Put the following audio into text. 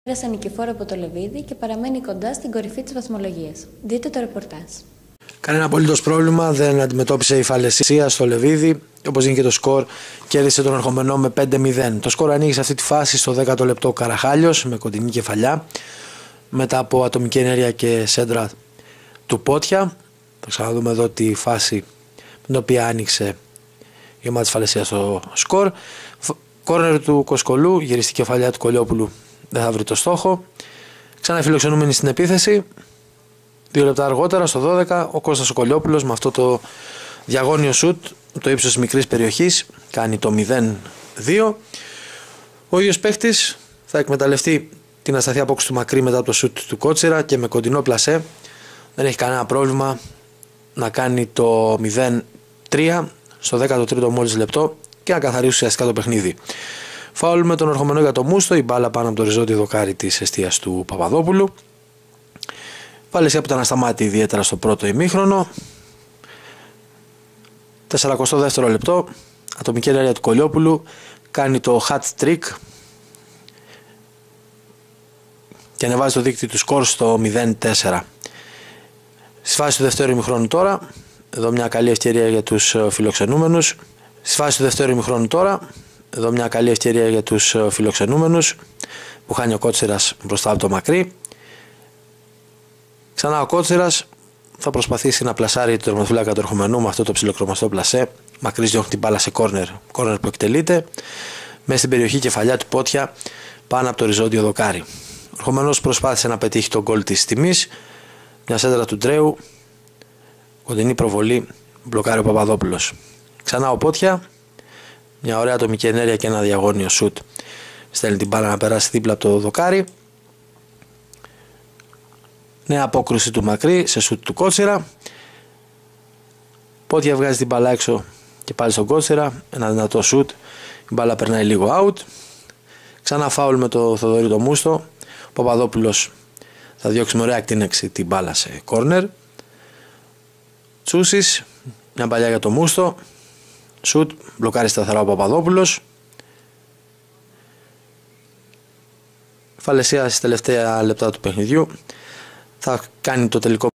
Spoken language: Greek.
Πέρασε νικηφόρο από το Λεβίδι και παραμένει κοντά στην κορυφή της βαθμολογίας. Δείτε το ρεπορτάζ. Κανένα απολύτως πρόβλημα δεν αντιμετώπισε η Φαλαισία στο Λεβίδι, όπως είναι και το σκορ, κέρδισε τον ερχομενό με 5-0. Το σκορ ανοίγει σε αυτή τη φάση στο 10ο λεπτό ο Καραχάλιος με κοντινή κεφαλιά, μετά από ατομική ενέργεια και σέντρα του Πότια. Θα ξαναδούμε εδώ τη φάση με την οποία άνοιξε η ομάδα της Φαλαισίας στο σκορ. Κόρνερ του Κοσκολού, γυριστή κεφαλιά του Κολιόπουλου, δεν θα βρει το στόχο. Ξανά φιλοξενούμενοι στην επίθεση. 2 λεπτά αργότερα, στο 12, ο Κώστας ο Κολιόπουλος με αυτό το διαγώνιο σουτ, το ύψος μικρής περιοχής, κάνει το 0-2. Ο ίδιος παίχτης θα εκμεταλλευτεί την ασταθή απόκριση του Μακρύ μετά από το σουτ του Κότσιρα και με κοντινό πλασέ δεν έχει κανένα πρόβλημα να κάνει το 0-3 στο 13ο μόλις λεπτό και να καθαρίσει ουσιαστικά το παιχνίδι. Φάουλ με τον ερχομενό για το Μούστο, η μπάλα πάνω από το οριζόντιο δοκάρι της εστίας του Παπαδόπουλου. Φαλαισία που ήταν ασταμάτη ιδιαίτερα στο πρώτο ημίχρονο. 42ο λεπτό, ατομική ενέργεια του Κολιόπουλου, κάνει το hat trick και ανεβάζει το δίκτυο του σκορ στο 0-4. Στη φάση του δεύτερου ημιχρόνου τώρα, εδώ μια καλή ευκαιρία για τους φιλοξενούμενους. Που χάνει ο Κότσιρας μπροστά από το Μακρύ. Ξανά ο Κότσιρας θα προσπαθήσει να πλασάρει το τερματοφύλακα του ερχομενού με αυτό το ψιλοκρομαστό πλασέ. Μακρύς διώχνει την μπάλα σε κόρνερ που εκτελείται μέσα στην περιοχή, κεφαλιά του Πότια πάνω από το οριζόντιο δοκάρι. Ο ερχομενός προσπάθησε να πετύχει τον γκολ της τιμής, μια σέντρα του Ντρέου, κοντινή προβολή, μπλοκάρει ο Παπαδόπουλος. Ξανά ο Πότια, μια ωραία ατομική ενέργεια και ένα διαγώνιο σουτ, στέλνει την μπάλα να περάσει δίπλα από το δοκάρι. Νέα απόκρουση του Μακρύ σε σουτ του Κότσιρα. Πότια βγάζει την μπάλα έξω και πάλι στον Κότσιρα, ένα δυνατό σουτ, η μπάλα περνάει λίγο out. Ξανά φάουλ με το Θοδωρή το Μούστο. Ο Παπαδόπουλος θα διώξει με ωραία εκτείναξη την μπάλα σε κόρνερ. Τσούσης, μια παλιά για το Μούστο, σουτ, μπλοκάρει σταθερά ο Παπαδόπουλος. Φαλαισία στις τελευταία λεπτά του παιχνιδιού θα κάνει το τελικό